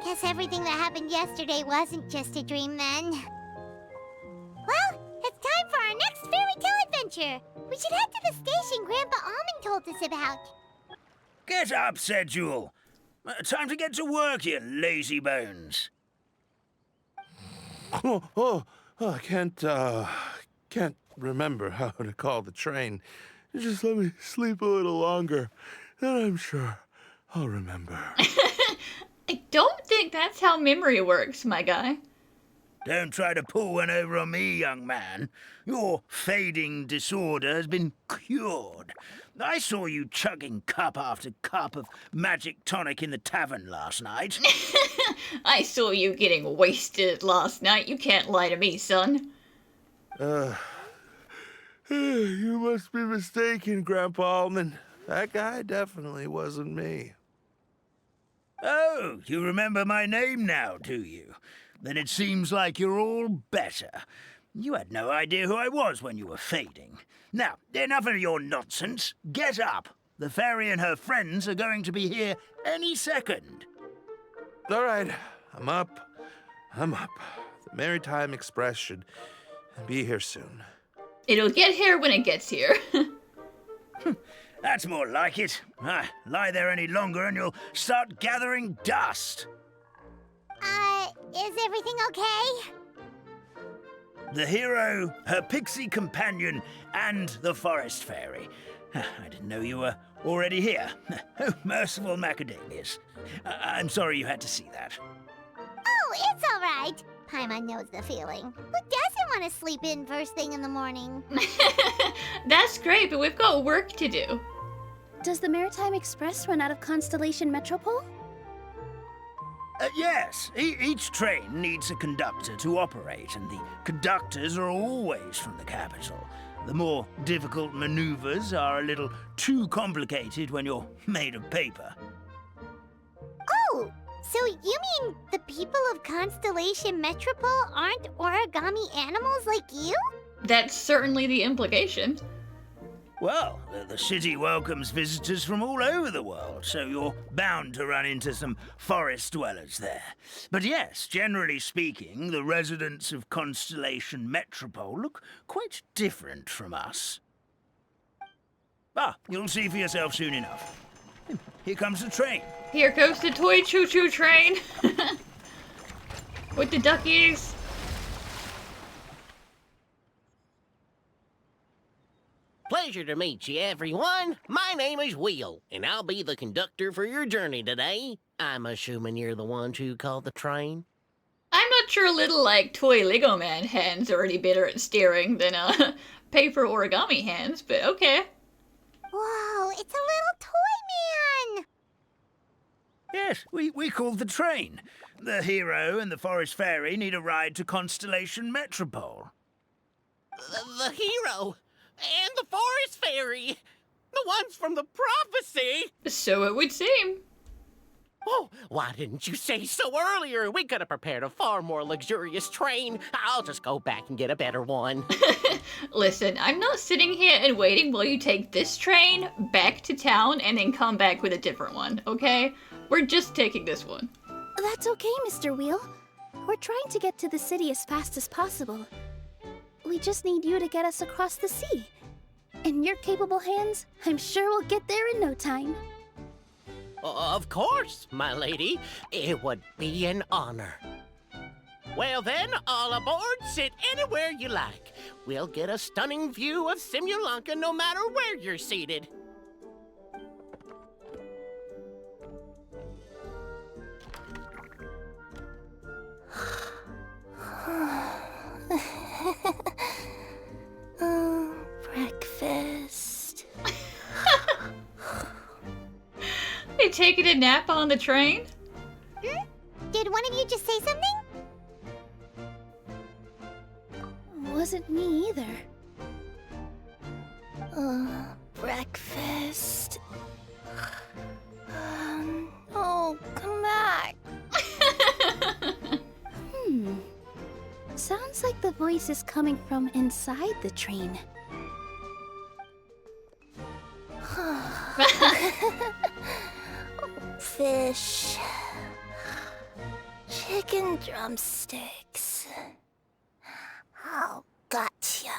Guess everything that happened yesterday wasn't just a dream then. Well, it's time for our next fairy tale adventure. We should head to the station Grandpa Almond told us about. Get up, said Jewel. Time to get to work, you lazy bones. I can't remember how to call the train. Just let me sleep a little longer, then I'm sure I'll remember. I don't think that's how memory works, my guy. Don't try to pull one over on me, young man. Your fading disorder has been cured. I saw you chugging cup after cup of magic tonic in the tavern last night. I saw you getting wasted last night. You can't lie to me, son. You must be mistaken, Grandpa Almond. That guy definitely wasn't me. Oh, you remember my name now, do you? Then it seems like you're all better. You had no idea who I was when you were fading. Now, enough of your nonsense. Get up. The fairy and her friends are going to be here any second. All right, I'm up. The Maritime Express should be here soon. It'll get here when it gets here. That's more like it. Lie there any longer and you'll start gathering dust. Is everything okay? The hero, her pixie companion, and the forest fairy. I didn't know you were already here. Oh, merciful macadamias. I'm sorry you had to see that. Oh, it's all right. Paimon knows the feeling. Who doesn't want to sleep in first thing in the morning? That's great, but we've got work to do. Does the Maritime Express run out of Constellation Metropole? Yes, each train needs a conductor to operate, and the conductors are always from the capital. The more difficult maneuvers are a little too complicated when you're made of paper. Oh, so you mean the people of Constellation Metropole aren't origami animals like you? That's certainly the implication. Well, the city welcomes visitors from all over the world, so you're bound to run into some forest dwellers there. But yes, generally speaking, the residents of Constellation Metropole look quite different from us. You'll see for yourself soon enough. Here comes the train. Here goes the toy choo-choo train. With the duckies. Pleasure to meet you, everyone. My name is Will, and I'll be the conductor for your journey today. I'm assuming you're the ones who called the train? I'm not sure little, toy Lego man hands are any better at steering than, paper origami hands, but okay. Whoa, it's a little toy man! Yes, we called the train. The hero and the forest fairy need a ride to Constellation Metropole. The hero and the forest fairy, the ones from the prophecy. So it would seem. Oh, why didn't you say so earlier? We could have prepared a far more luxurious train. I'll just go back and get a better one. Listen, I'm not sitting here and waiting while you take this train back to town and then come back with a different one, okay? We're just taking this one. That's okay, Mr. Wheel. We're trying to get to the city as fast as possible. We just need you to get us across the sea. In your capable hands, I'm sure we'll get there in no time. Of course, my lady. It would be an honor. Well then, all aboard, sit anywhere you like. We'll get a stunning view of Simulanka no matter where you're seated. Breakfast. They taking a nap on the train? Did one of you just say something? Wasn't me either. Breakfast. Oh, come back. Sounds like the voice is coming from inside the train. Fish. chicken drumsticks. Oh, gotcha.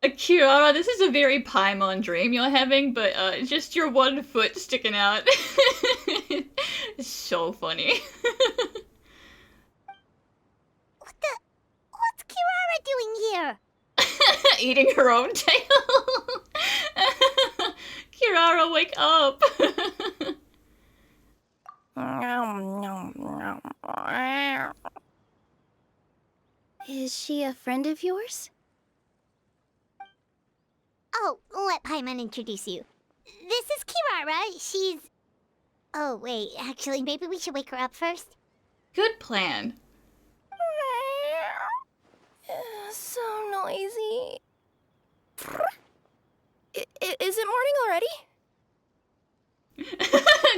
Kirara, this is a very Paimon dream you're having, but just your one foot sticking out. It's so funny. What's Kirara doing here? Eating her own tail. Kirara, wake up. Is she a friend of yours? Oh, let Paimon introduce you. This is Kirara. She's... Oh, wait. Actually, maybe we should wake her up first. Good plan. So noisy. Is it morning already?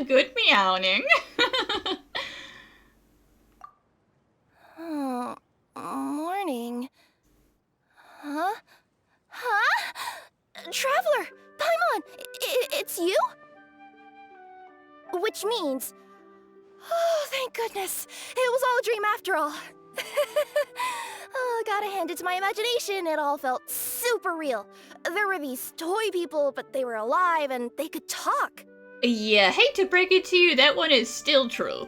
Good meowing. Oh, morning. Huh? Huh? Traveler! Paimon! It's you? Which means... Oh, thank goodness. It was all a dream after all. Oh, gotta hand it to my imagination. It all felt super real. There were these toy people, but they were alive and they could talk. Yeah, hate to break it to you, that one is still true.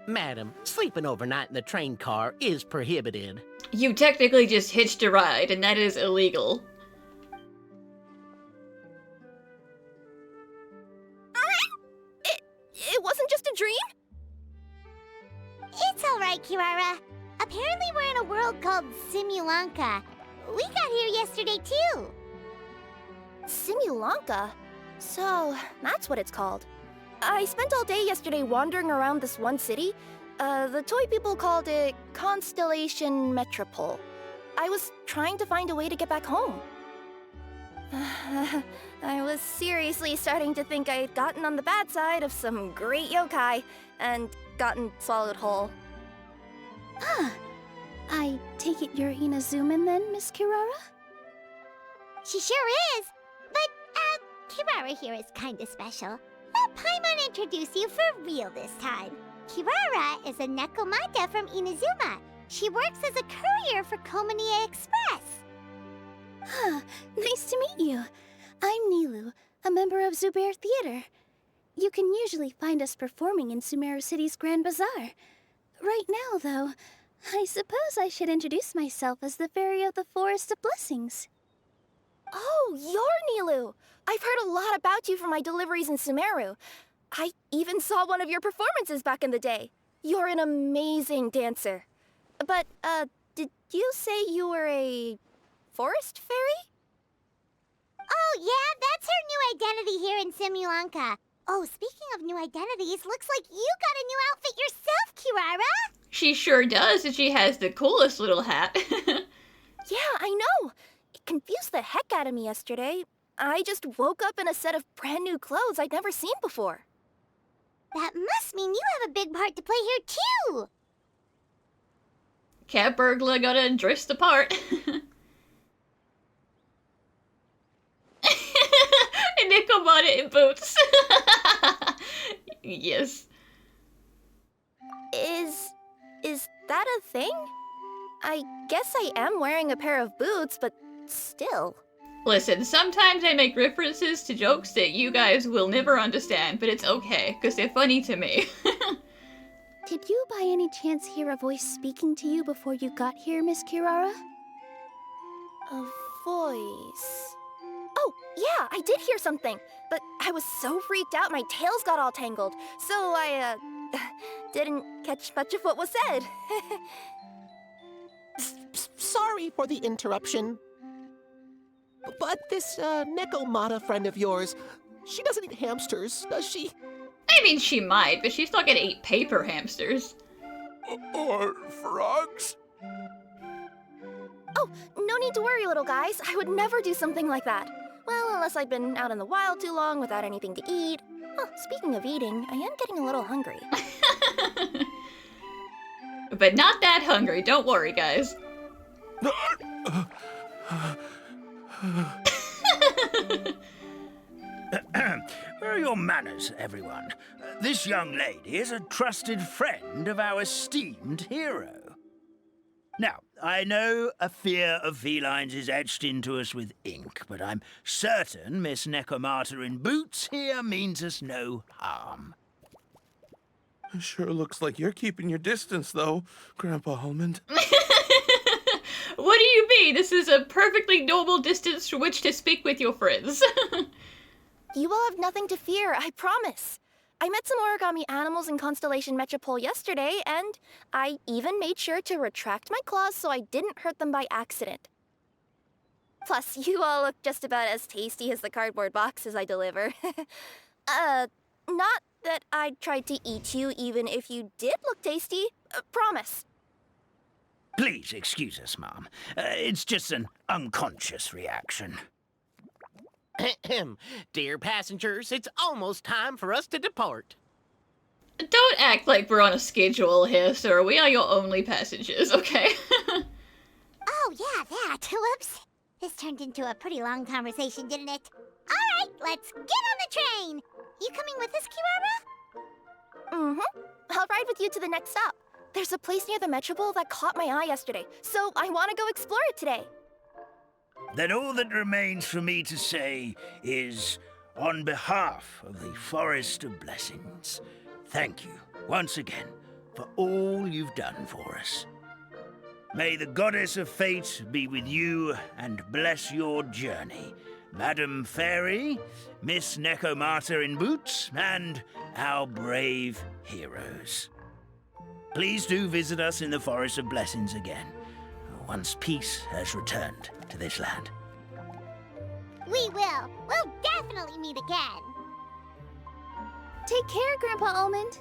Madam, sleeping overnight in the train car is prohibited. You technically just hitched a ride, and that is illegal. It wasn't just a dream? It's alright, Kirara. Apparently we're in a world called Simulanka. We got here yesterday, too. Simulanka? So, that's what it's called. I spent all day yesterday wandering around this one city. The toy people called it Constellation Metropole. I was trying to find a way to get back home. I was seriously starting to think I had gotten on the bad side of some great yokai and gotten swallowed whole. Huh. I take it you're Inazuman then, Miss Kirara? She sure is. But, Kirara here is kinda special. Let Paimon introduce you for real this time. Kirara is a Nekomata from Inazuma. She works as a courier for Komanie Express. Huh. Nice to meet you. I'm Nilu, a member of Zubair Theater. You can usually find us performing in Sumeru City's Grand Bazaar. Right now, though, I suppose I should introduce myself as the Fairy of the Forest of Blessings. Oh, you're Nilu! I've heard a lot about you from my deliveries in Sumeru. I even saw one of your performances back in the day. You're an amazing dancer. But, did you say you were a forest fairy? Oh, yeah, that's her new identity here in Simulanka. Oh, speaking of new identities, looks like you got a new outfit yourself, Kirara! She sure does, and she has the coolest little hat. Yeah, I know. It confused the heck out of me yesterday. I just woke up in a set of brand new clothes I'd never seen before. That must mean you have a big part to play here, too! Cat burglar gotta dress the part. And Nekomata in boots. Yes. Is that a thing? I guess I am wearing a pair of boots, but still. Listen, sometimes I make references to jokes that you guys will never understand, but it's okay, because they're funny to me. Did you by any chance hear a voice speaking to you before you got here, Miss Kirara? A voice... Oh, yeah, I did hear something, but I was so freaked out my tails got all tangled, so I, didn't catch much of what was said. Sorry for the interruption. But this, Nekomata friend of yours, she doesn't eat hamsters, does she? I mean, she might, but she's not gonna eat paper hamsters. Or frogs? Oh, no need to worry, little guys. I would never do something like that. Well, unless I've been out in the wild too long without anything to eat. Oh, speaking of eating, I am getting a little hungry. But not that hungry, don't worry, guys. Where are your manners, everyone? This young lady is a trusted friend of our esteemed hero. Now, I know a fear of felines is etched into us with ink, but I'm certain Miss Necomata in boots here means us no harm. It sure looks like you're keeping your distance, though, Grandpa Almond. What do you mean? This is a perfectly normal distance to which to speak with your friends. You will have nothing to fear, I promise. I met some origami animals in Constellation Metropole yesterday, and I even made sure to retract my claws so I didn't hurt them by accident. Plus, you all look just about as tasty as the cardboard boxes I deliver. Not that I'd try to eat you even if you did look tasty. Promise. Please excuse us, Mom. It's just an unconscious reaction. Dear passengers, it's almost time for us to depart. Don't act like we're on a schedule here, sir. We are your only passengers, okay? Oh, yeah, that. Whoops. This turned into a pretty long conversation, didn't it? All right, let's get on the train. You coming with us, Kirara? Mm-hmm. I'll ride with you to the next stop. There's a place near the Metropole that caught my eye yesterday, so I want to go explore it today. Then all that remains for me to say is, on behalf of the Forest of Blessings, thank you once again for all you've done for us. May the Goddess of Fate be with you and bless your journey, Madam Fairy, Miss Necomata in boots, and our brave heroes. Please do visit us in the Forest of Blessings again, once peace has returned to this land. We will. We'll definitely meet again. Take care, Grandpa Almond.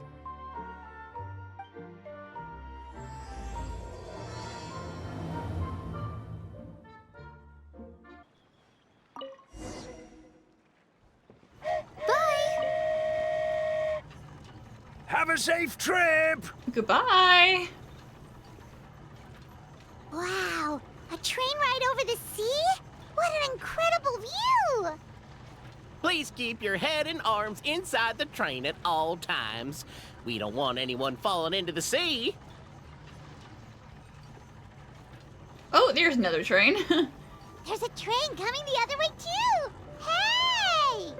Bye! Have a safe trip! Goodbye. Wow, a train ride over the sea? What an incredible view! Please keep your head and arms inside the train at all times. We don't want anyone falling into the sea. Oh, there's another train. There's a train coming the other way, too! Hey!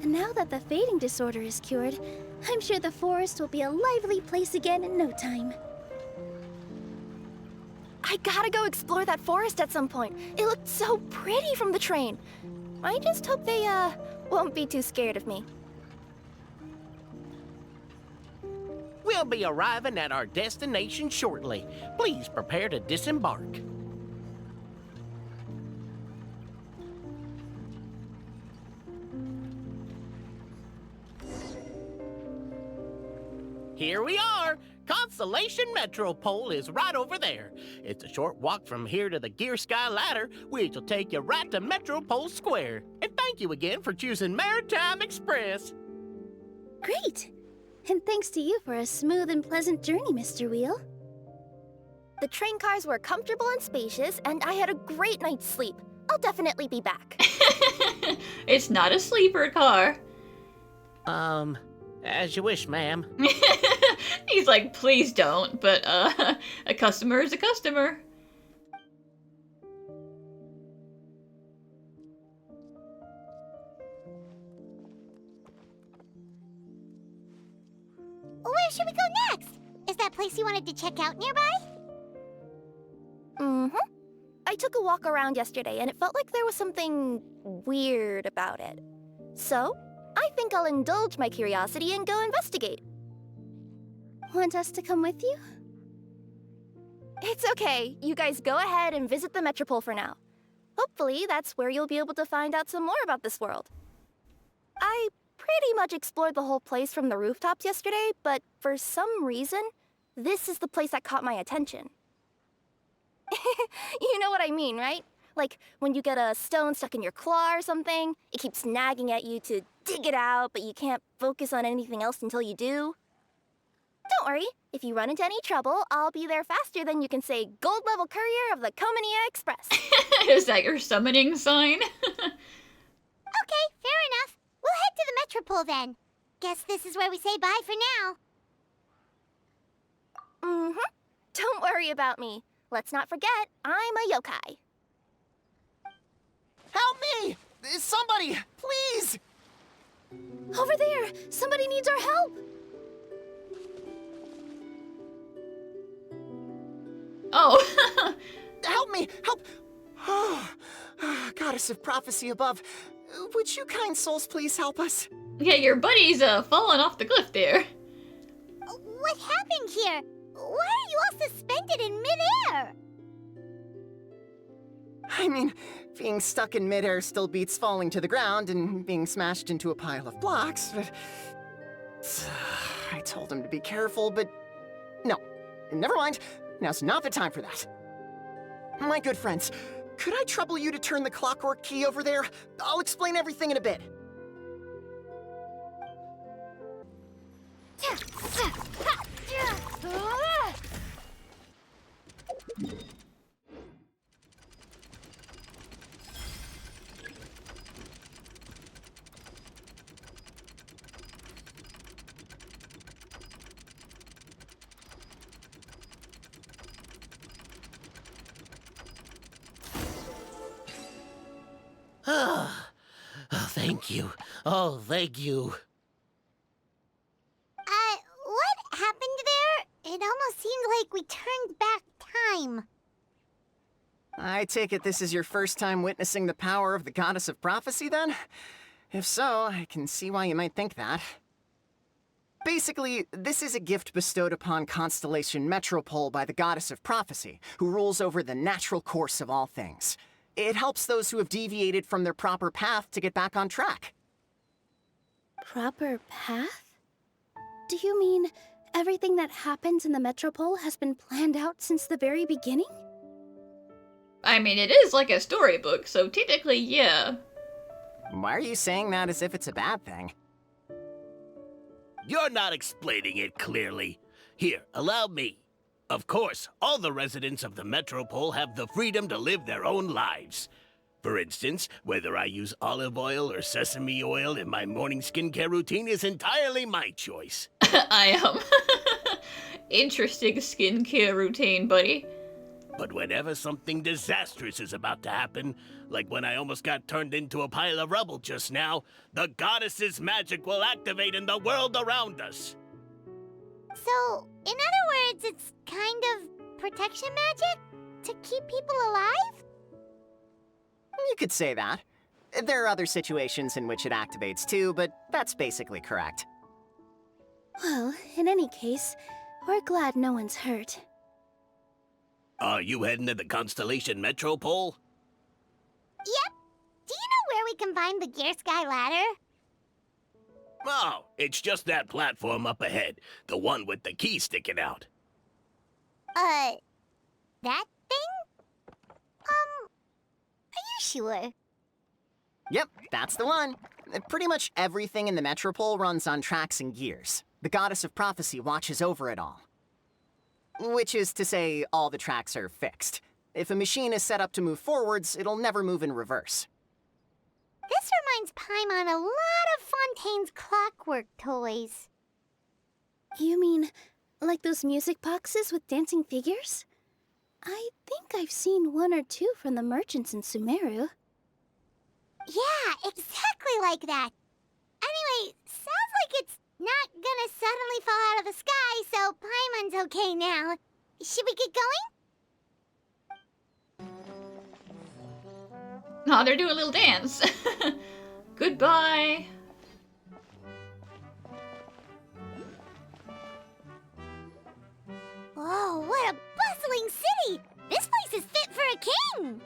Now that the fading disorder is cured, I'm sure the forest will be a lively place again in no time. I gotta go explore that forest at some point. It looked so pretty from the train. I just hope they, won't be too scared of me. We'll be arriving at our destination shortly. Please prepare to disembark. Here we are! Constellation Metropole is right over there. It's a short walk from here to the Gear Sky Ladder, which will take you right to Metropole Square. And thank you again for choosing Maritime Express. Great! And thanks to you for a smooth and pleasant journey, Mr. Wheel. The train cars were comfortable and spacious, and I had a great night's sleep. I'll definitely be back. It's not a sleeper car. As you wish, ma'am. He's like, please don't, but a customer is a customer. Where should we go next? Is that place you wanted to check out nearby? Mm-hmm. I took a walk around yesterday, and it felt like there was something weird about it. So, I think I'll indulge my curiosity and go investigate. Want us to come with you? It's okay. You guys go ahead and visit the Metropole for now. Hopefully, that's where you'll be able to find out some more about this world. I pretty much explored the whole place from the rooftops yesterday, but for some reason, this is the place that caught my attention. You know what I mean, right? Like, when you get a stone stuck in your claw or something, it keeps nagging at you to dig it out, but you can't focus on anything else until you do. Don't worry, if you run into any trouble, I'll be there faster than you can say gold level courier of the Comania Express. Is that your summoning sign? Okay, fair Metropole then. Guess this is where we say bye for now. Mm-hmm. Don't worry about me. Let's not forget, I'm a yokai. Help me! Somebody, please! Over there! Somebody needs our help! Oh. Help me! Help! Oh, Goddess of prophecy above, would you kind souls please help us? Yeah, your buddy's falling off the cliff there. What happened here? Why are you all suspended in midair? I mean, being stuck in midair still beats falling to the ground and being smashed into a pile of blocks, but... I told him to be careful, but... No, never mind. Now's not the time for that. My good friends, could I trouble you to turn the clockwork key over there? I'll explain everything in a bit. Oh, thank you. Oh, thank you. What happened there? It almost seemed like we turned back time. I take it this is your first time witnessing the power of the Goddess of Prophecy, then? If so, I can see why you might think that. Basically, this is a gift bestowed upon Constellation Metropole by the Goddess of Prophecy, who rules over the natural course of all things. It helps those who have deviated from their proper path to get back on track. Proper path? Do you mean everything that happens in the Metropole has been planned out since the very beginning? I mean, it is like a storybook, so technically, yeah. Why are you saying that as if it's a bad thing? You're not explaining it clearly. Here, allow me. Of course, all the residents of the Metropole have the freedom to live their own lives. For instance, whether I use olive oil or sesame oil in my morning skincare routine is entirely my choice. I am. Interesting skincare routine, buddy. But whenever something disastrous is about to happen, like when I almost got turned into a pile of rubble just now, the goddess's magic will activate in the world around us. So, in other words, it's kind of protection magic? To keep people alive? You could say that. There are other situations in which it activates too, but that's basically correct. Well, in any case, we're glad no one's hurt. Are you heading to the Constellation Metropole? Yep. Do you know where we can find the Gear Sky Ladder? Oh, it's just that platform up ahead. The one with the key sticking out. That thing? Are you sure? Yep, that's the one. Pretty much everything in the Metropole runs on tracks and gears. The Goddess of Prophecy watches over it all. Which is to say, all the tracks are fixed. If a machine is set up to move forwards, it'll never move in reverse. This reminds Paimon a lot of Fontaine's clockwork toys. You mean, like those music boxes with dancing figures? I think I've seen one or two from the merchants in Sumeru. Yeah, exactly like that. Anyway, sounds like it's not gonna suddenly fall out of the sky, so Paimon's okay now. Should we get going? Oh, they're doing a little dance. Goodbye. Oh, what a bustling city! This place is fit for a king!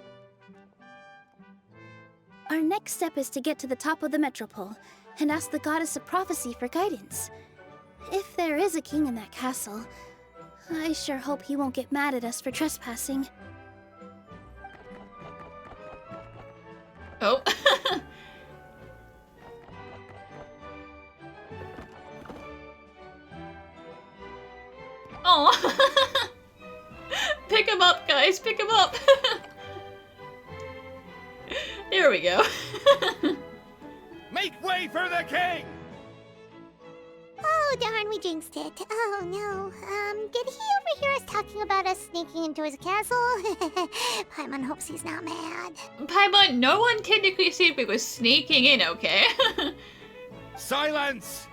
Our next step is to get to the top of the Metropole and ask the Goddess of Prophecy for guidance. If there is a king in that castle, I sure hope he won't get mad at us for trespassing. Oh. Oh. Pick him up, guys. Pick him up. There we go. Make way for the king! Oh, darn, we jinxed it. Oh, no. Did he overhear us talking about us sneaking into his castle? Paimon hopes he's not mad. Paimon, no one technically said we were sneaking in, okay? Silence!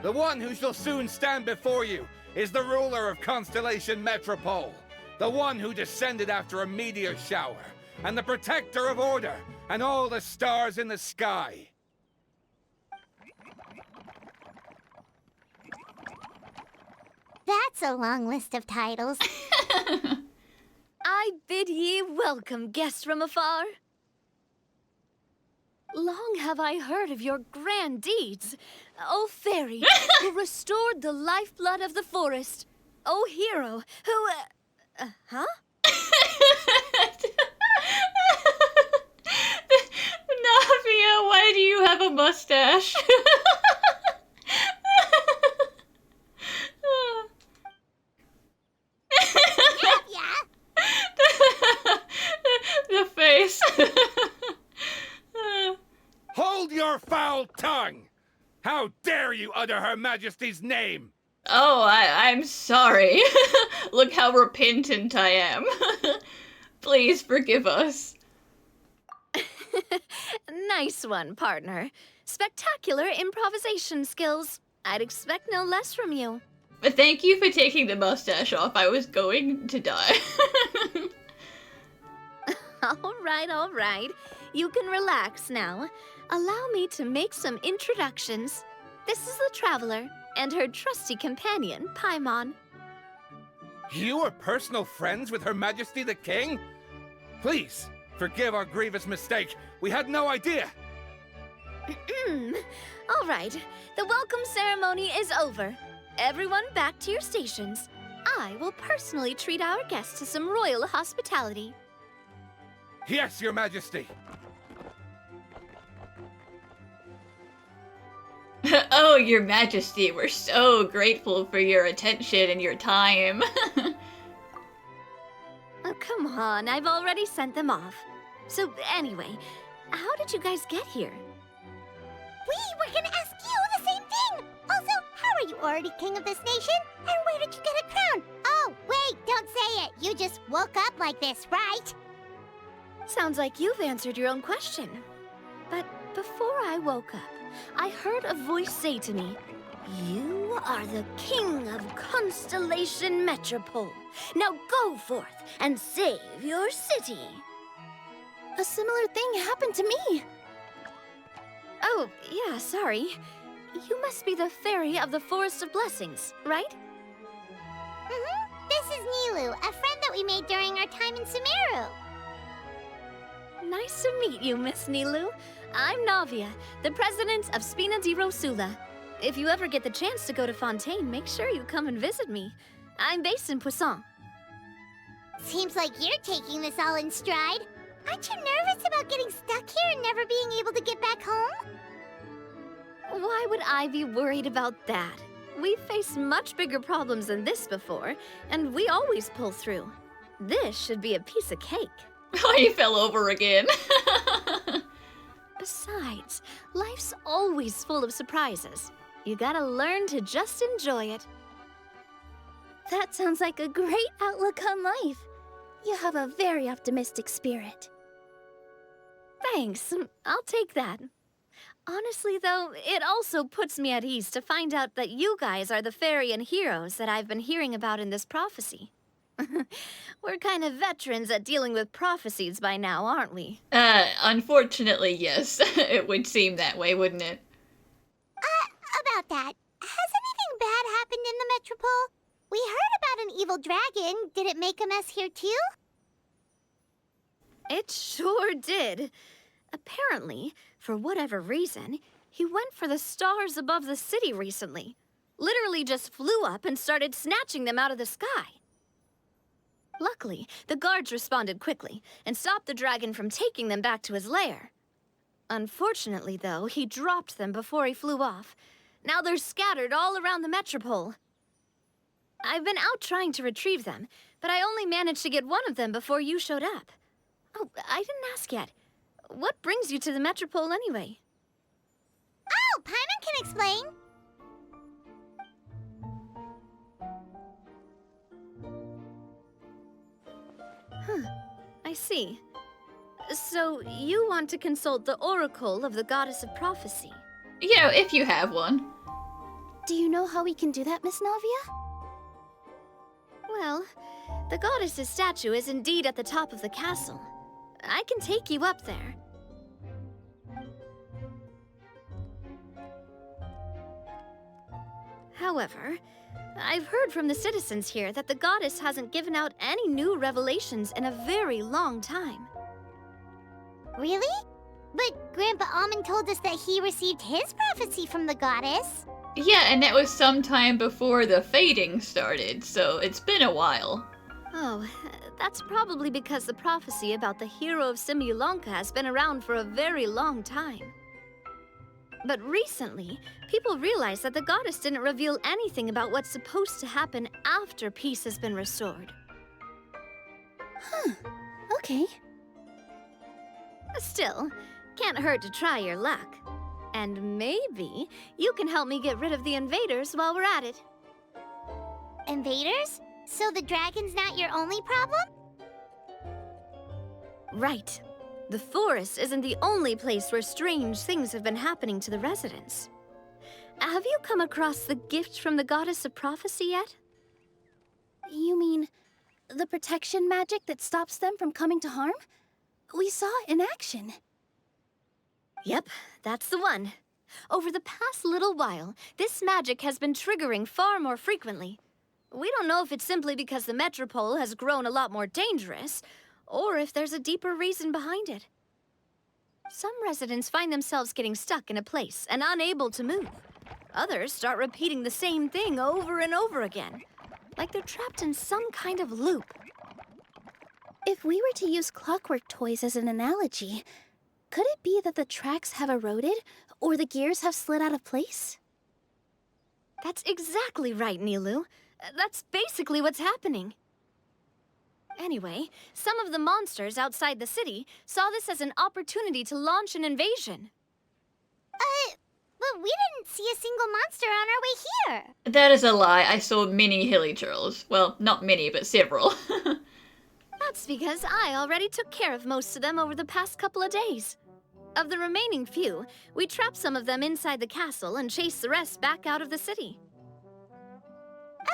The one who shall soon stand before you is the ruler of Constellation Metropole, the one who descended after a meteor shower, and the protector of order and all the stars in the sky. That's a long list of titles. I bid ye welcome, guests from afar. Long have I heard of your grand deeds, O fairy, who restored the lifeblood of the forest. O hero, who, huh? Navia, why do you have a mustache? Yeah. The face. Hold your foul tongue! How dare you utter Her Majesty's name? Oh, I'm sorry. Look how repentant I am. Please forgive us. Nice one, partner. Spectacular improvisation skills. I'd expect no less from you. But thank you for taking the mustache off. I was going to die. All right. You can relax now. Allow me to make some introductions. This is the Traveler, and her trusty companion, Paimon. You are personal friends with Her Majesty the King? Please, forgive our grievous mistake. We had no idea. All right, the welcome ceremony is over. Everyone back to your stations. I will personally treat our guests to some royal hospitality. Yes, Your Majesty. Oh, Your Majesty, we're so grateful for your attention and your time. Oh, come on, I've already sent them off. So anyway, how did you guys get here? We were gonna ask you the same thing! Also, how are you already king of this nation? And where did you get a crown? Oh, wait, don't say it! You just woke up like this, right? Sounds like you've answered your own question. But before I woke up, I heard a voice say to me, "You are the king of Constellation Metropole. Now go forth and save your city." A similar thing happened to me. Oh, yeah, sorry. You must be the fairy of the Forest of Blessings, right? This is Nilu, a friend that we made during our time in Sumeru. Nice to meet you, Miss Nilu. I'm Navia, the president of Spina di Rosula. If you ever get the chance to go to Fontaine, make sure you come and visit me. I'm based in Poisson. Seems like you're taking this all in stride. Aren't you nervous about getting stuck here and never being able to get back home? Why would I be worried about that? We've faced much bigger problems than this before, and we always pull through. This should be a piece of cake. Oh, you fell over again. Besides, life's always full of surprises. You gotta learn to just enjoy it. That sounds like a great outlook on life. You have a very optimistic spirit. Thanks, I'll take that. Honestly, though, it also puts me at ease to find out that you guys are the fairy and heroes that I've been hearing about in this prophecy. We're kind of veterans at dealing with prophecies by now, aren't we? Unfortunately, yes. It would seem that way, wouldn't it? About that, has anything bad happened in the Metropole? We heard about an evil dragon. Did it make a mess here too? It sure did. Apparently, for whatever reason, he went for the stars above the city recently. Literally just flew up and started snatching them out of the sky. Luckily, the guards responded quickly and stopped the dragon from taking them back to his lair. Unfortunately, though, he dropped them before he flew off. Now they're scattered all around the Metropole. I've been out trying to retrieve them, but I only managed to get one of them before you showed up. Oh, I didn't ask yet. What brings you to the Metropole anyway? Oh, Paimon can explain. I see. So, you want to consult the Oracle of the Goddess of Prophecy? You know, if you have one. Do you know how we can do that, Miss Navia? Well, the goddess's statue is indeed at the top of the castle. I can take you up there. However, I've heard from the citizens here that the goddess hasn't given out any new revelations in a very long time. Really? But Grandpa Almond told us that he received his prophecy from the goddess. Yeah, and that was sometime before the fading started, so it's been a while. Oh, that's probably because the prophecy about the hero of Simulanka has been around for a very long time. But recently, people realized that the goddess didn't reveal anything about what's supposed to happen after peace has been restored. Okay. Still, can't hurt to try your luck. And maybe you can help me get rid of the invaders while we're at it. Invaders? So the dragon's not your only problem? Right. The forest isn't the only place where strange things have been happening to the residents. Have you come across the gift from the Goddess of Prophecy yet? You mean the protection magic that stops them from coming to harm? We saw it in action. Yep, that's the one. Over the past little while, this magic has been triggering far more frequently. We don't know if it's simply because the Metropole has grown a lot more dangerous, or if there's a deeper reason behind it. Some residents find themselves getting stuck in a place and unable to move. Others start repeating the same thing over and over again, like they're trapped in some kind of loop. If we were to use clockwork toys as an analogy, could it be that the tracks have eroded, or the gears have slid out of place? That's exactly right, Nilu. That's basically what's happening. Anyway, some of the monsters outside the city saw this as an opportunity to launch an invasion. But we didn't see a single monster on our way here. That is a lie. I saw many hilly turtles. Well, not many, but several. That's because I already took care of most of them over the past couple of days. Of the remaining few, we trapped some of them inside the castle and chased the rest back out of the city.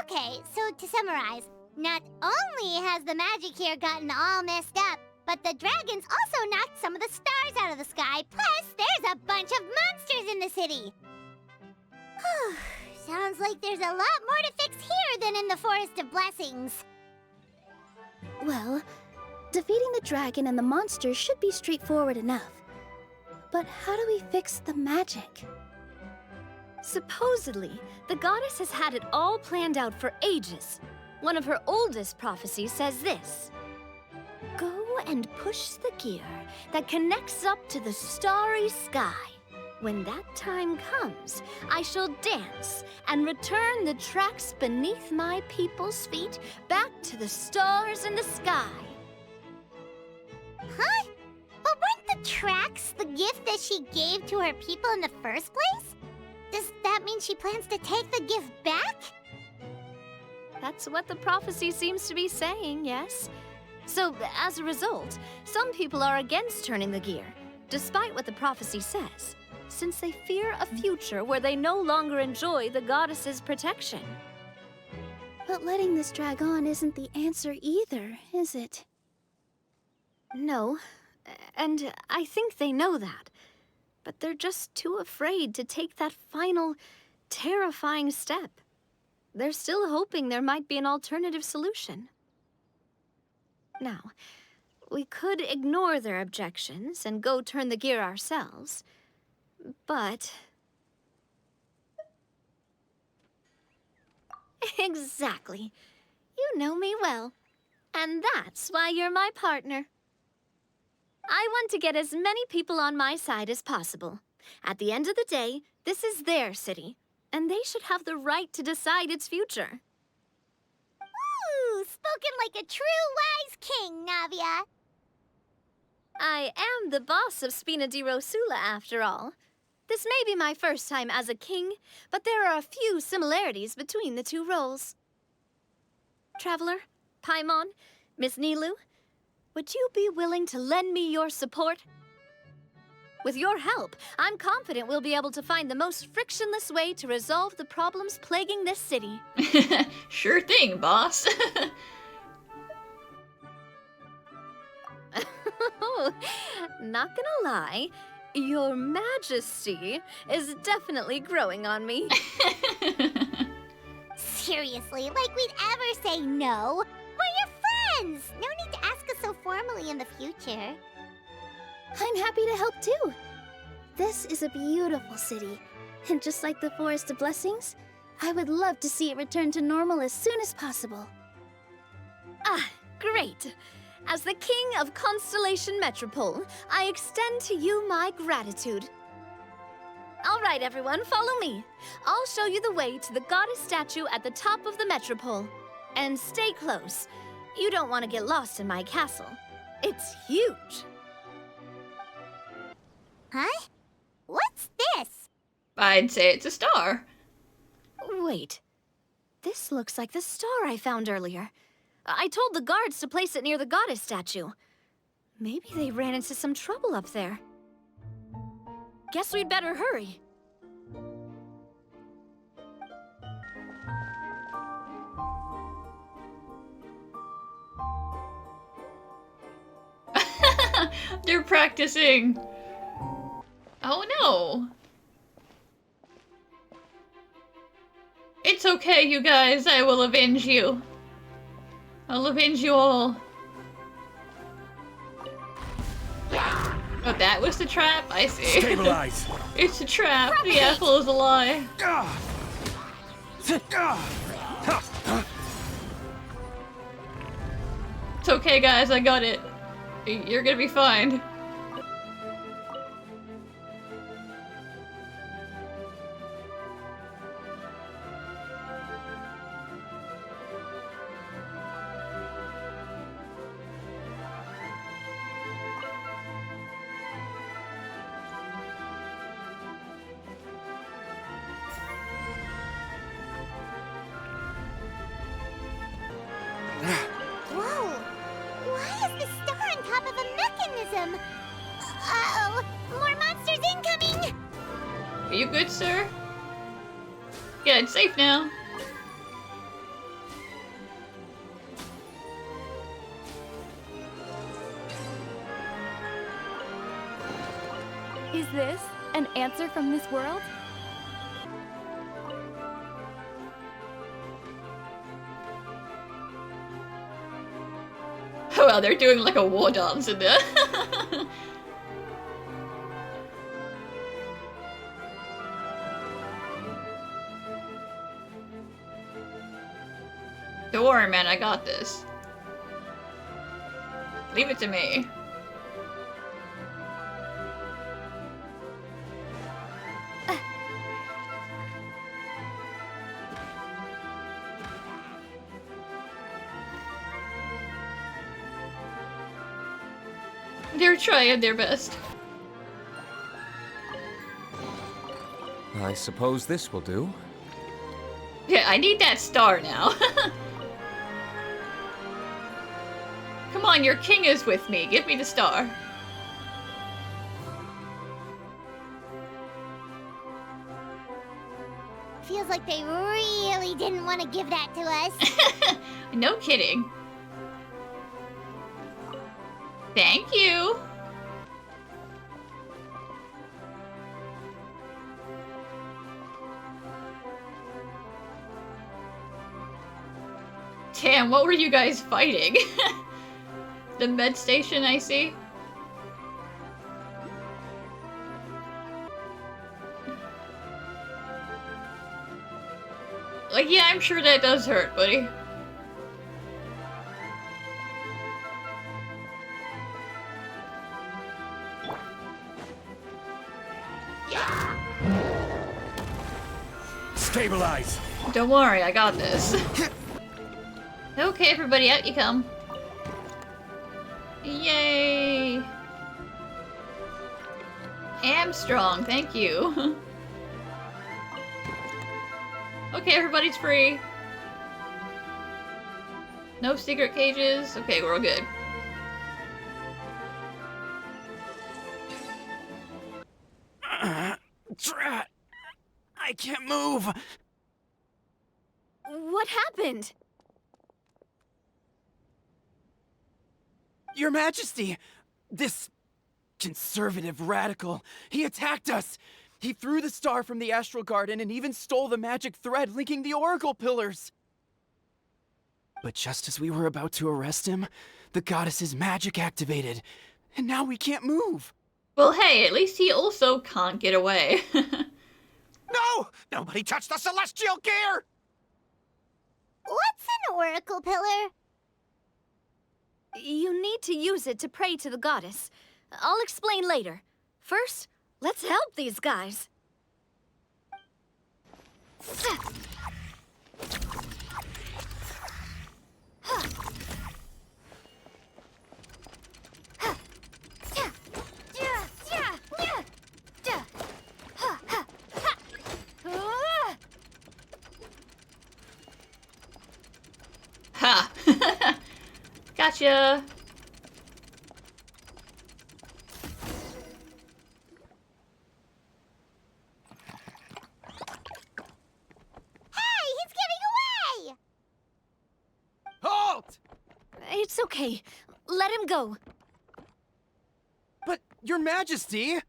Okay, so to summarize, not only has the magic here gotten all messed up, but the dragons also knocked some of the stars out of the sky, plus there's a bunch of monsters in the city. Sounds like there's a lot more to fix here than in the Forest of Blessings. Well, defeating the dragon and the monsters should be straightforward enough. But how do we fix the magic? Supposedly, the goddess has had it all planned out for ages. One of her oldest prophecies says this: "Go and push the gear that connects up to the starry sky. When that time comes, I shall dance and return the tracks beneath my people's feet back to the stars in the sky." Huh? But weren't the tracks the gift that she gave to her people in the first place? Does that mean she plans to take the gift back? That's what the prophecy seems to be saying, yes. So, as a result, some people are against turning the gear, despite what the prophecy says, since they fear a future where they no longer enjoy the goddess's protection. But letting this drag on isn't the answer either, is it? No, and I think they know that. But they're just too afraid to take that final, terrifying step. They're still hoping there might be an alternative solution. Now, we could ignore their objections and go turn the gear ourselves, but... Exactly. You know me well. And that's why you're my partner. I want to get as many people on my side as possible. At the end of the day, this is their city, and they should have the right to decide its future. Ooh, spoken like a true wise king, Navia. I am the boss of Spina di Rosula, after all. This may be my first time as a king, but there are a few similarities between the two roles. Traveler, Paimon, Miss Nilu, would you be willing to lend me your support? With your help, I'm confident we'll be able to find the most frictionless way to resolve the problems plaguing this city. Sure thing, boss. Not gonna lie, Your Majesty is definitely growing on me. Seriously, like we'd ever say no. We're your friends! No need to ask us so formally in the future. I'm happy to help too. This is a beautiful city, and just like the Forest of Blessings, I would love to see it return to normal as soon as possible. Ah, great! As the King of Constellation Metropole, I extend to you my gratitude. All right, everyone, follow me. I'll show you the way to the goddess statue at the top of the Metropole. And stay close. You don't want to get lost in my castle. It's huge. Huh? What's this? I'd say it's a star. Wait. This looks like the star I found earlier. I told the guards to place it near the goddess statue. Maybe they ran into some trouble up there. Guess we'd better hurry. They're practicing. Oh no. It's okay, you guys. I will avenge you. I'll avenge you all. Oh, that was the trap? I see. Stabilize. It's a trap. The apple is a lie. It's okay, guys. I got it. You're gonna be fine. Whoa! Why is the star on top of a mechanism? Uh-oh! More monsters incoming! Are you good, sir? Yeah, it's safe now. Is this an answer from this world? Oh, wow, they're doing like a war dance in there. Don't worry, man, I got this. Leave it to me. They're trying their best. I suppose this will do. Yeah, I need that star now. Come on, your king is with me. Give me the star. Feels like they really didn't want to give that to us. No kidding. Thank you. Damn, what were you guys fighting? The med station, I see. Like, yeah, I'm sure that does hurt, buddy. Stabilize. Don't worry, I got this. Okay, everybody, out you come. Yay! am strong, thank you. Okay, everybody's free. No secret cages. Okay, we're all good. Drat! I can't move! What happened? Your Majesty! This conservative radical, he attacked us! He threw the star from the Astral Garden and even stole the magic thread linking the Oracle Pillars! But just as we were about to arrest him, the goddess's magic activated, and now we can't move! Well, hey, at least he also can't get away. No! Nobody touched the celestial gear! What's an oracle pillar? You need to use it to pray to the goddess. I'll explain later. First, let's help these guys. Ha! Gotcha! Hey, he's getting away! Halt! It's okay. Let him go. But, Your Majesty!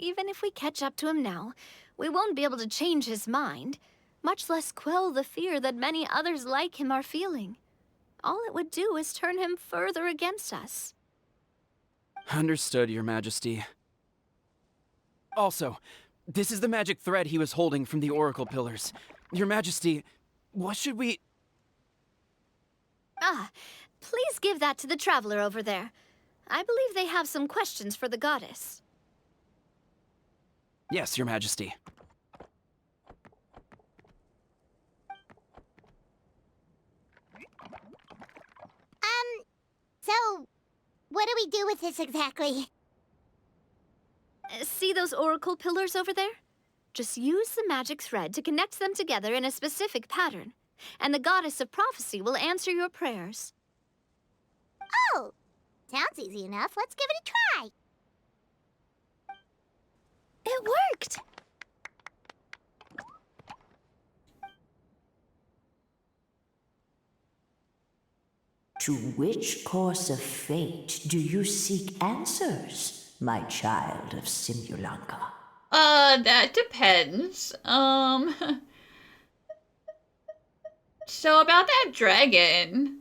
Even if we catch up to him now, we won't be able to change his mind, much less quell the fear that many others like him are feeling. All it would do is turn him further against us. Understood, Your Majesty. Also, this is the magic thread he was holding from the Oracle Pillars. Your Majesty, what should we... Ah, please give that to the traveler over there. I believe they have some questions for the goddess. Yes, Your Majesty. So, what do we do with this exactly? See those oracle pillars over there? Just use the magic thread to connect them together in a specific pattern, and the goddess of prophecy will answer your prayers. Oh, sounds easy enough. Let's give it a try. It worked! To which course of fate do you seek answers, my child of Simulanka? That depends. So about that dragon.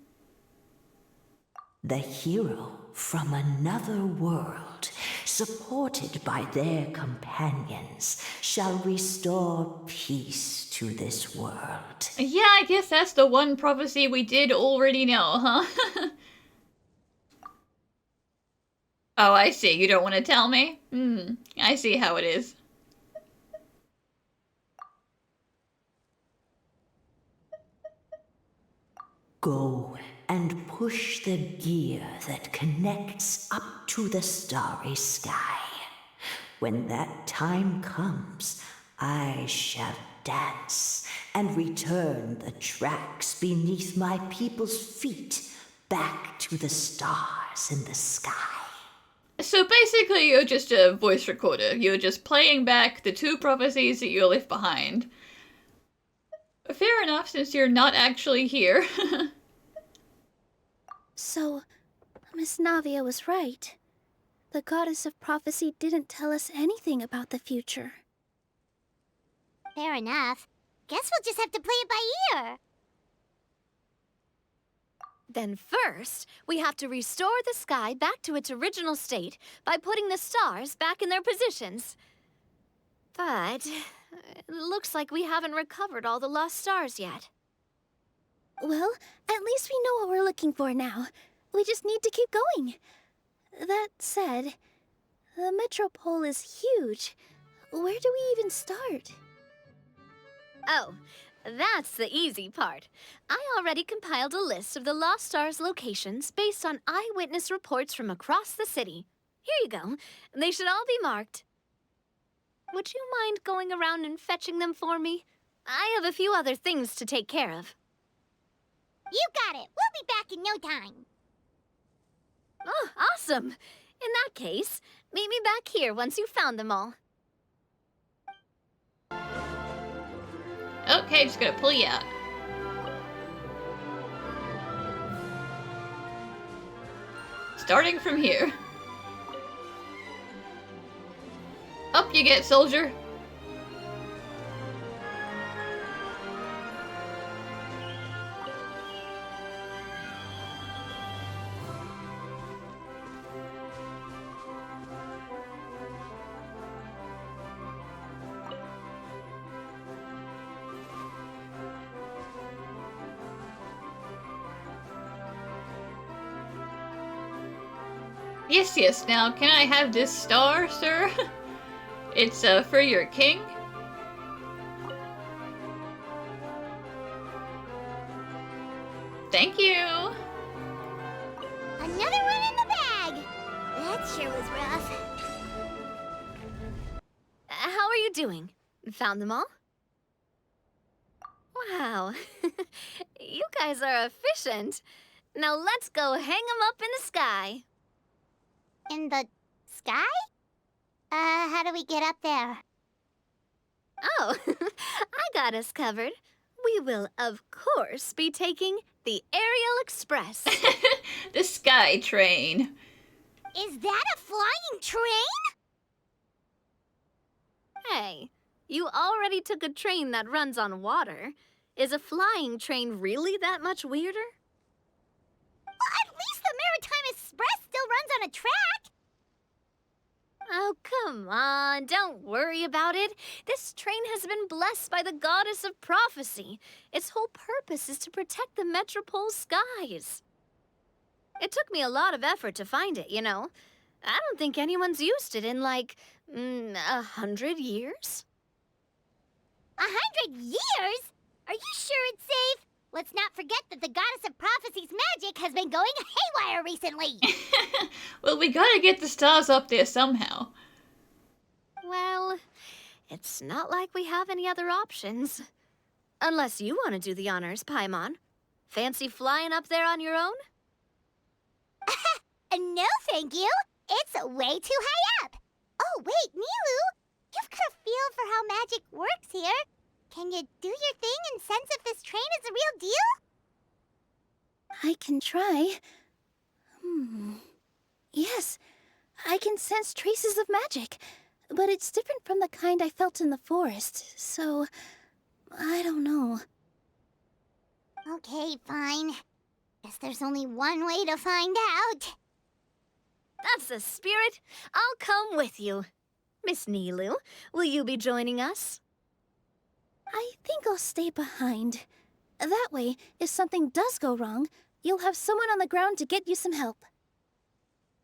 The hero from another world, supported by their companions, shall restore peace to this world. Yeah, I guess that's the one prophecy we did already know, huh? Oh, I see. You don't want to tell me? I see how it is. Go and push the gear that connects up to the starry sky. When that time comes, I shall dance and return the tracks beneath my people's feet back to the stars in the sky. So basically, you're just a voice recorder. You're just playing back the two prophecies that you left behind. Fair enough, since you're not actually here. So, Miss Navia was right. The goddess of prophecy didn't tell us anything about the future. Fair enough. Guess we'll just have to play it by ear. Then first, we have to restore the sky back to its original state by putting the stars back in their positions. But it looks like we haven't recovered all the lost stars yet. Well, at least we know what we're looking for now. We just need to keep going. That said, the Metropole is huge. Where do we even start? Oh, that's the easy part. I already compiled a list of the Lost Stars locations based on eyewitness reports from across the city. Here you go. They should all be marked. Would you mind going around and fetching them for me? I have a few other things to take care of. You got it. We'll be back in no time. Oh, awesome. In that case, meet me back here once you've found them all. Okay, just gonna pull you out. Starting from here. Up you get, soldier. Yes, yes. Now, can I have this star, sir? It's, for your king. Thank you. Another one in the bag. That sure was rough. How are you doing? Found them all? Wow. You guys are efficient. Now let's go hang them up in the sky. In the sky? How do we get up there? Oh, I got us covered. We will, of course, be taking the Aerial Express. The sky train. Is that a flying train? Hey, you already took a train that runs on water. Is a flying train really that much weirder? Well, at least the Maritime Express still runs on a track. Oh, come on, don't worry about it. This train has been blessed by the goddess of prophecy. Its whole purpose is to protect the Metropole skies. It took me a lot of effort to find it, you know. I don't think anyone's used it in, like, 100 years? 100 years? Are you sure it's safe? Let's not forget that the goddess of prophecy's magic has been going haywire recently. Well, we gotta get the stars up there somehow. Well, it's not like we have any other options. Unless you want to do the honors, Paimon. Fancy flying up there on your own? No, thank you. It's way too high up. Oh, wait, Nilu. You've got a feel for how magic works here. Can you do your thing and sense if this train is a real deal? I can try. Yes, I can sense traces of magic, but it's different from the kind I felt in the forest, so I don't know. Okay, fine. Guess there's only one way to find out. That's the spirit. I'll come with you. Miss Nilu, will you be joining us? I think I'll stay behind. That way, if something does go wrong, you'll have someone on the ground to get you some help.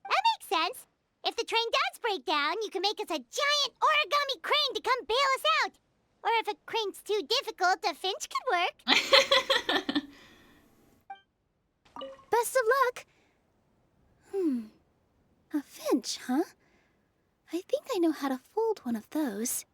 That makes sense. If the train does break down, you can make us a giant origami crane to come bail us out. Or if a crane's too difficult, a finch could work. Best of luck. A finch, huh? I think I know how to fold one of those.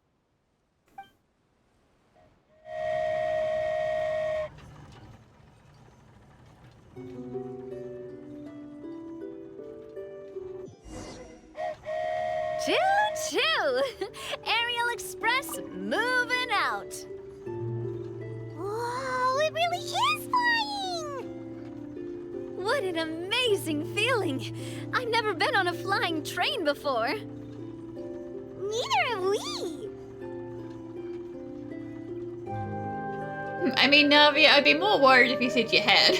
Choo-choo! Aerial Express moving out! Whoa, it really is flying! What an amazing feeling! I've never been on a flying train before. Neither have we! I mean, Navi, I'd be more worried if you said you had.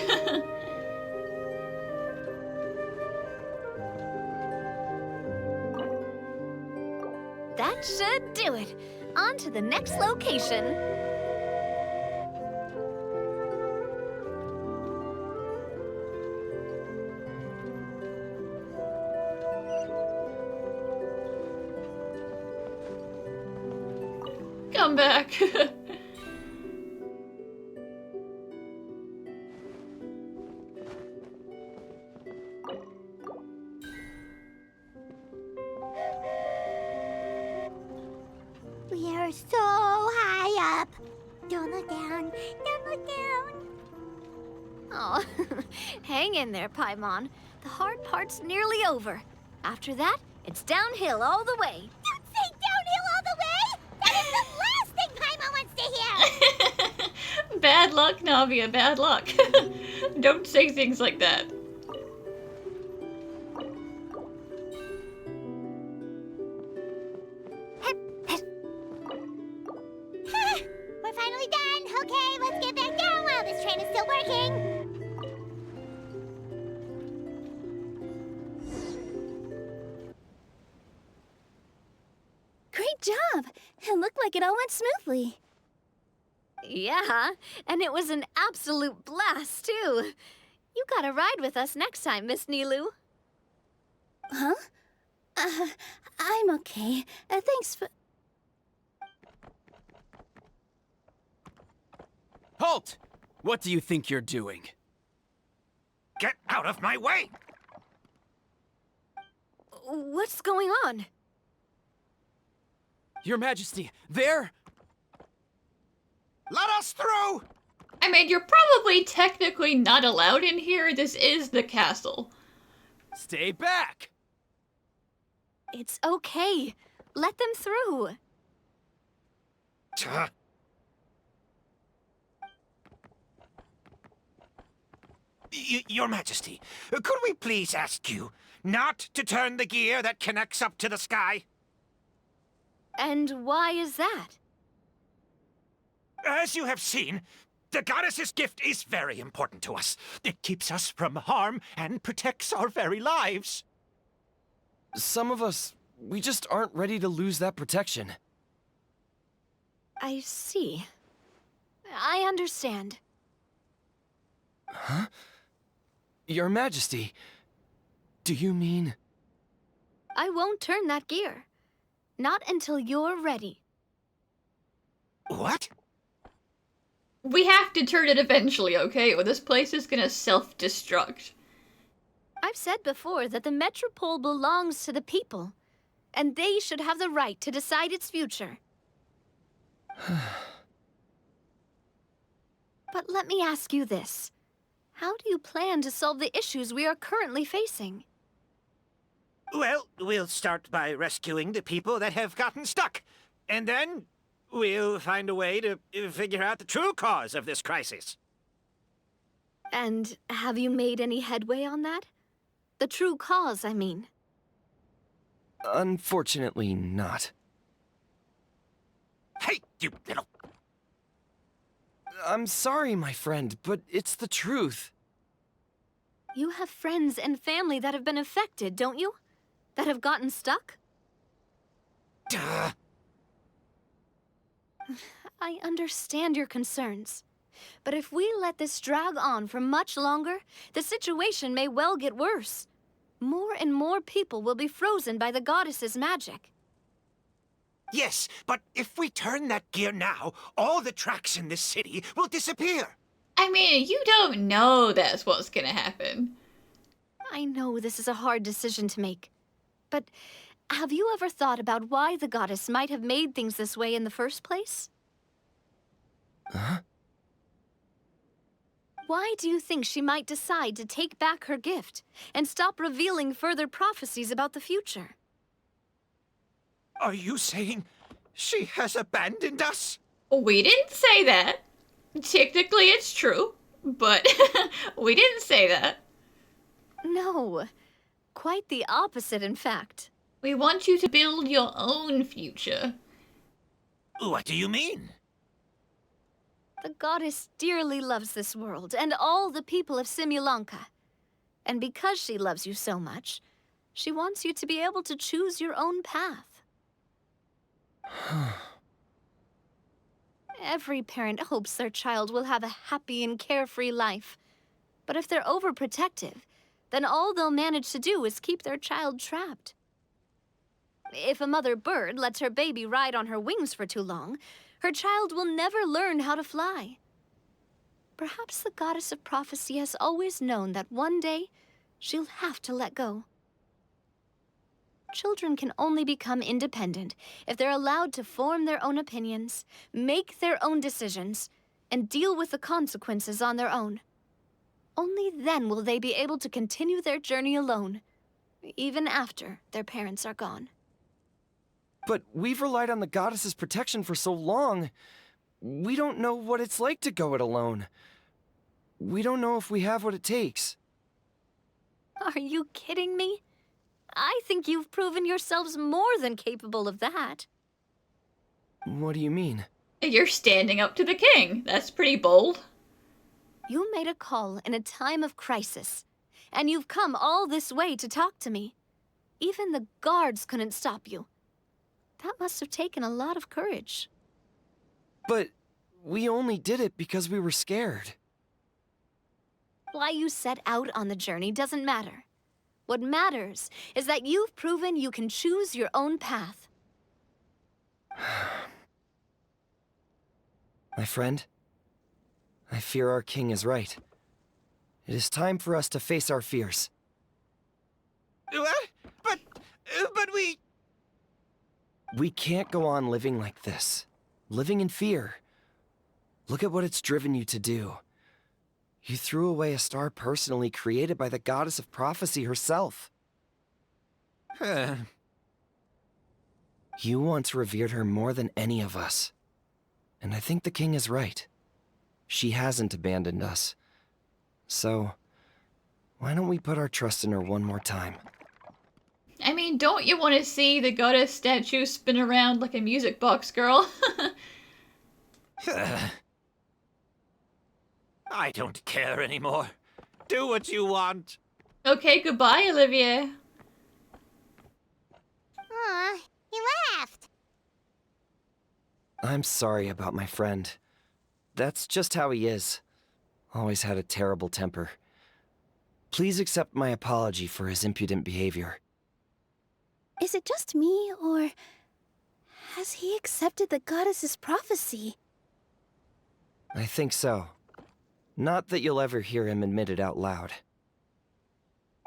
That should do it. On to the next location. Come back. We are so high up. Don't look down. Don't look down. Oh, hang in there, Paimon. The hard part's nearly over. After that, it's downhill all the way. Don't say downhill all the way! That is the last thing Paimon wants to hear! Bad luck, Navia, bad luck. Don't say things like that. We're finally done. Okay, let's get back down while this train is still working. Great job! It looked like it all went smoothly. Yeah, and it was an absolute blast, too. You gotta ride with us next time, Miss Nilu. Huh? I'm okay. Thanks for... Halt! What do you think you're doing? Get out of my way! What's going on? Your Majesty, there! Let us through! I mean, you're probably technically not allowed in here. This is the castle. Stay back! It's okay. Let them through. Your Majesty, could we please ask you not to turn the gear that connects up to the sky? And why is that? As you have seen, the goddess's gift is very important to us. It keeps us from harm and protects our very lives. Some of us, we just aren't ready to lose that protection. I see. I understand. Huh? Your Majesty, do you mean... I won't turn that gear. Not until you're ready. What? We have to turn it eventually, okay? Or this place is gonna self-destruct. I've said before that the Metropole belongs to the people, and they should have the right to decide its future. But let me ask you this. How do you plan to solve the issues we are currently facing? Well, we'll start by rescuing the people that have gotten stuck. And then we'll find a way to figure out the true cause of this crisis. And have you made any headway on that? The true cause, I mean. Unfortunately not. Hey, you little... I'm sorry, my friend, but it's the truth. You have friends and family that have been affected, don't you? That have gotten stuck? Duh. I understand your concerns. But if we let this drag on for much longer, the situation may well get worse. More and more people will be frozen by the goddess's magic. Yes, but if we turn that gear now, all the tracks in this city will disappear. I mean, you don't know that's what's gonna happen. I know this is a hard decision to make. But have you ever thought about why the goddess might have made things this way in the first place? Huh? Why do you think she might decide to take back her gift and stop revealing further prophecies about the future? Are you saying she has abandoned us? We didn't say that. Technically, it's true, but we didn't say that. No, quite the opposite, in fact. We want you to build your own future. What do you mean? The goddess dearly loves this world and all the people of Simulanka. And because she loves you so much, she wants you to be able to choose your own path. Every parent hopes their child will have a happy and carefree life. But if they're overprotective, then all they'll manage to do is keep their child trapped. If a mother bird lets her baby ride on her wings for too long, her child will never learn how to fly. Perhaps the goddess of prophecy has always known that one day she'll have to let go. Children can only become independent if they're allowed to form their own opinions, make their own decisions, and deal with the consequences on their own. Only then will they be able to continue their journey alone, even after their parents are gone. But we've relied on the goddess's protection for so long. We don't know what it's like to go it alone. We don't know if we have what it takes. Are you kidding me? I think you've proven yourselves more than capable of that. What do you mean? You're standing up to the king. That's pretty bold. You made a call in a time of crisis, and you've come all this way to talk to me. Even the guards couldn't stop you. That must have taken a lot of courage. But we only did it because we were scared. Why you set out on the journey doesn't matter. What matters is that you've proven you can choose your own path. My friend, I fear our king is right. It is time for us to face our fears. But we... We can't go on living like this. Living in fear. Look at what it's driven you to do. You threw away a star personally created by the goddess of prophecy herself. You once revered her more than any of us. And I think the king is right. She hasn't abandoned us. So, why don't we put our trust in her one more time? I mean, don't you want to see the goddess statue spin around like a music box, girl? I don't care anymore. Do what you want. Okay, goodbye, Olivier. Aw, he laughed. I'm sorry about my friend. That's just how he is. Always had a terrible temper. Please accept my apology for his impudent behavior. Is it just me, or has he accepted the goddess's prophecy? I think so. Not that you'll ever hear him admit it out loud.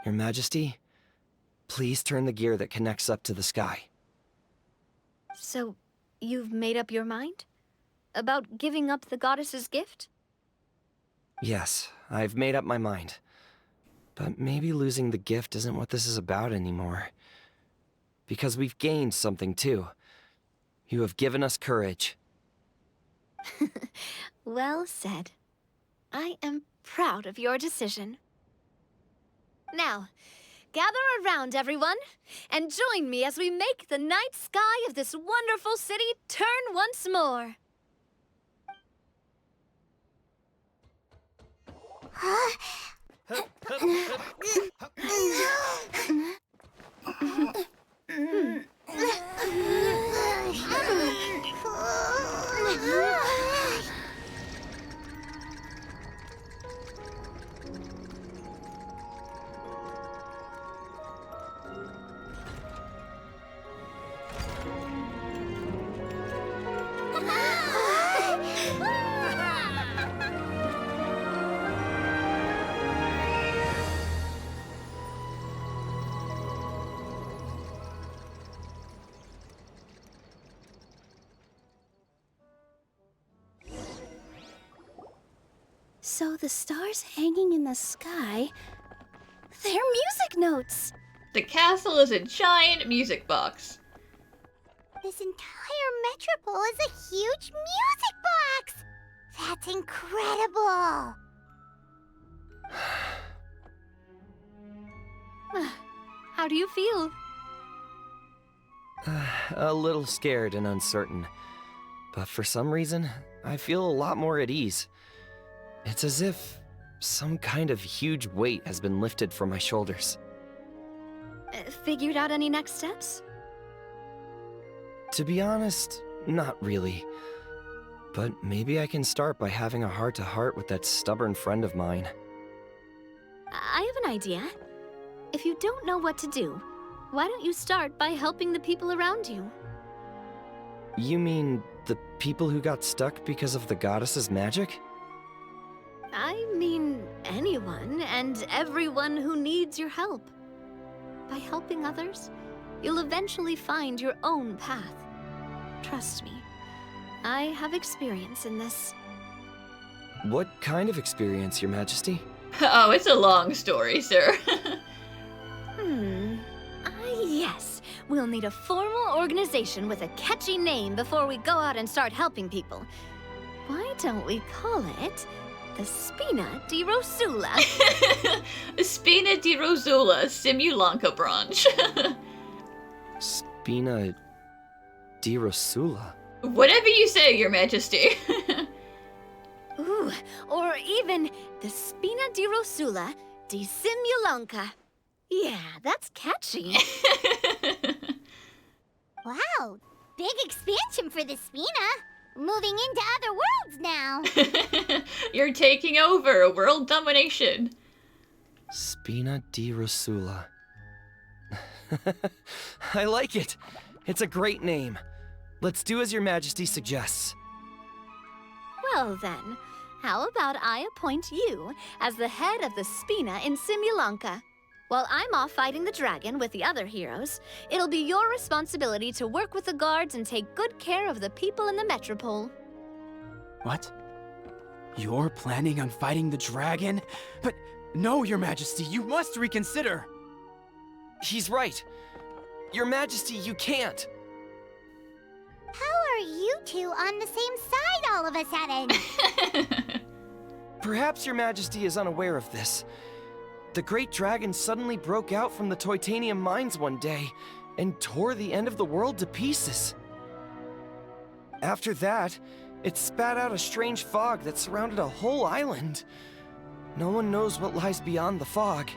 Your Majesty, please turn the gear that connects up to the sky. So, you've made up your mind? About giving up the goddess's gift? Yes, I've made up my mind. But maybe losing the gift isn't what this is about anymore. Because we've gained something too. You have given us courage. Well said. I am proud of your decision. Now, gather around, everyone, and join me as we make the night sky of this wonderful city turn once more. So the stars hanging in the sky, they're music notes. The castle is a giant music box. This entire Metropole is a huge music box! That's incredible! How do you feel? A little scared and uncertain. But for some reason, I feel a lot more at ease. It's as if some kind of huge weight has been lifted from my shoulders. Figured out any next steps? To be honest, not really. But maybe I can start by having a heart-to-heart with that stubborn friend of mine. I have an idea. If you don't know what to do, why don't you start by helping the people around you? You mean the people who got stuck because of the goddess's magic? I mean anyone and everyone who needs your help. By helping others, you'll eventually find your own path. Trust me, I have experience in this. What kind of experience, Your Majesty? Oh, it's a long story, sir. Yes. We'll need a formal organization with a catchy name before we go out and start helping people. Why don't we call it the Spina di Rosula? Spina di Rosula, Simulanka branch. Spina di Rosula. Whatever you say, Your Majesty. Ooh, or even the Spina di Rosula di Simulanka. Yeah, that's catchy. Wow, big expansion for the Spina. Moving into other worlds now. You're taking over world domination. Spina di Rosula. I like it. It's a great name. Let's do as Your Majesty suggests. Well then, how about I appoint you as the head of the Spina in Simulanka? While I'm off fighting the dragon with the other heroes, it'll be your responsibility to work with the guards and take good care of the people in the Metropole. What? You're planning on fighting the dragon? But no, Your Majesty, you must reconsider. He's right. Your Majesty, you can't. How are you two on the same side all of a sudden? Perhaps Your Majesty is unaware of this. The great dragon suddenly broke out from the Titanium mines one day and tore the end of the world to pieces. After that, it spat out a strange fog that surrounded a whole island. No one knows what lies beyond the fog,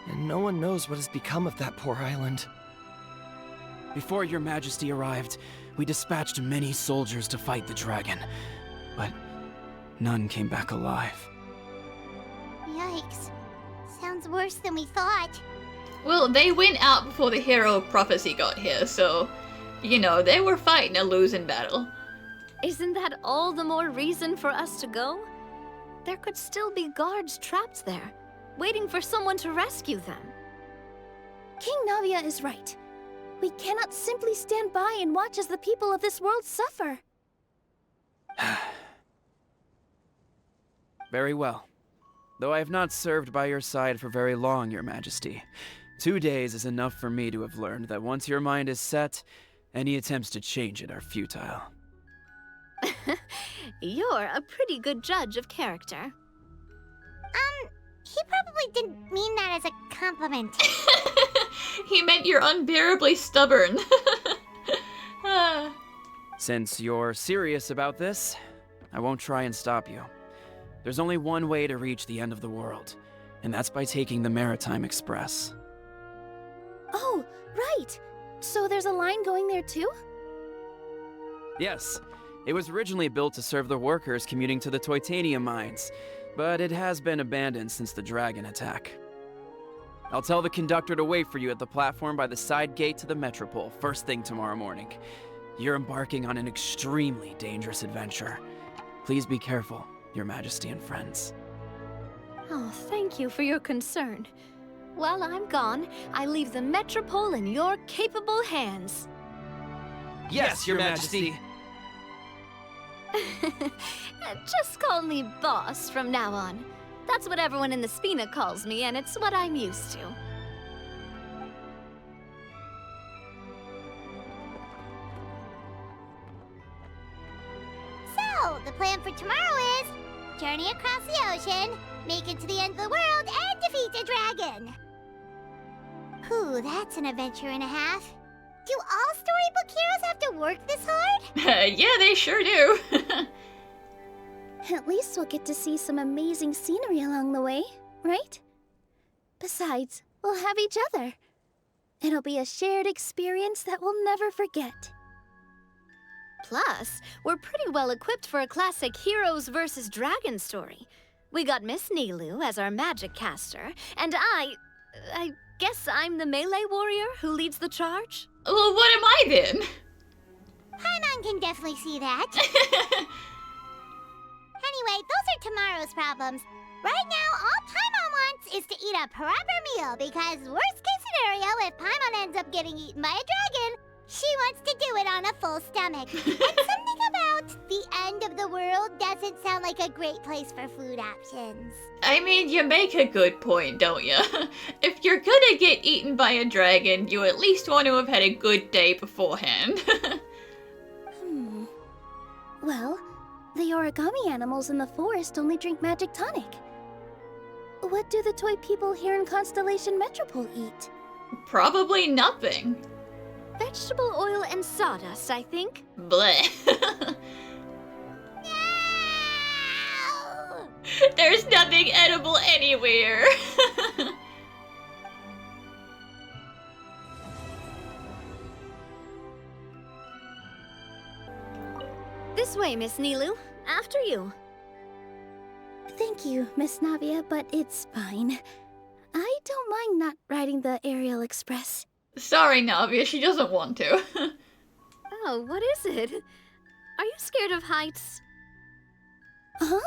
and no one knows what has become of that poor island. Before Your Majesty arrived, we dispatched many soldiers to fight the dragon, but none came back alive. Yikes. Sounds worse than we thought. Well, they went out before the hero of prophecy got here, so, you know, they were fighting a losing battle. Isn't that all the more reason for us to go? There could still be guards trapped there, waiting for someone to rescue them. King Navia is right. We cannot simply stand by and watch as the people of this world suffer. Very well. Though I have not served by your side for very long, Your Majesty. 2 days is enough for me to have learned that once your mind is set, any attempts to change it are futile. You're a pretty good judge of character. He probably didn't mean that as a compliment. He meant you're unbearably stubborn. Since you're serious about this, I won't try and stop you. There's only one way to reach the end of the world, and that's by taking the Maritime Express. Oh, right! So there's a line going there too? Yes, it was originally built to serve the workers commuting to the Titanium mines, but it has been abandoned since the dragon attack. I'll tell the conductor to wait for you at the platform by the side gate to the Metropole first thing tomorrow morning. You're embarking on an extremely dangerous adventure. Please be careful, Your Majesty and friends. Oh, thank you for your concern. While I'm gone, I leave the Metropole in your capable hands. Yes, Your Majesty. Just call me boss from now on. That's what everyone in the Spina calls me, and it's what I'm used to. So, the plan for tomorrow is journey across the ocean, make it to the end of the world, and defeat a dragon. Whew, that's an adventure and a half. Do all storybook heroes have to work this hard? Yeah, they sure do. At least we'll get to see some amazing scenery along the way, right? Besides, we'll have each other. It'll be a shared experience that we'll never forget. Plus, we're pretty well equipped for a classic heroes versus dragons story. We got Miss Nilu as our magic caster, and I guess I'm the melee warrior who leads the charge? Well, what am I then? Paimon can definitely see that. Anyway, those are tomorrow's problems. Right now, all Paimon wants is to eat a proper meal because worst case scenario, if Paimon ends up getting eaten by a dragon, she wants to do it on a full stomach. And something about the end of the world doesn't sound like a great place for food options. I mean, you make a good point, don't you? If you're gonna get eaten by a dragon, you at least want to have had a good day beforehand. Well, the origami animals in the forest only drink magic tonic. What do the toy people here in Constellation Metropole eat? Probably nothing. Vegetable oil and sawdust, I think. Bleh. No! There's nothing edible anywhere. This way, Miss Nilu. After you. Thank you, Miss Navia, but it's fine. I don't mind not riding the Aerial Express. Sorry, Navia, she doesn't want to. Oh, what is it? Are you scared of heights? Huh?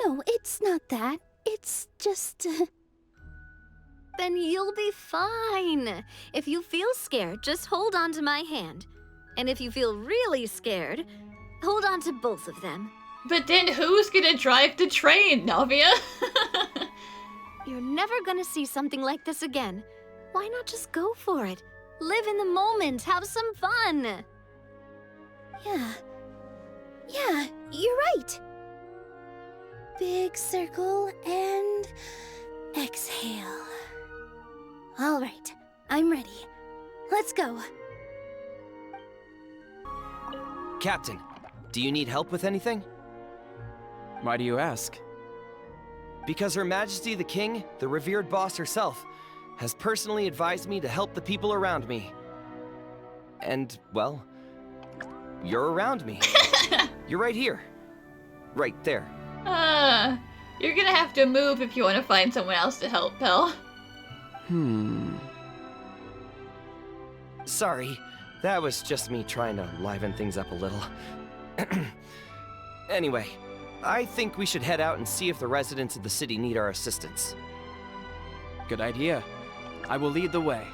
No, it's not that. It's just... Then you'll be fine. If you feel scared, just hold on to my hand. And if you feel really scared, hold on to both of them. But then who's gonna drive the train, Navia? You're never gonna see something like this again. Why not just go for it? Live in the moment, have some fun. Yeah, you're right. Big circle and exhale. All right, I'm ready. Let's go. Captain, do you need help with anything? Why do you ask? Because Her Majesty the King, the revered boss herself, has personally advised me to help the people around me. And, well, you're around me. You're right here. Right there. You're gonna have to move if you want to find someone else to help, pal. Sorry, that was just me trying to liven things up a little. Anyway, I think we should head out and see if the residents of the city need our assistance. Good idea. I will lead the way.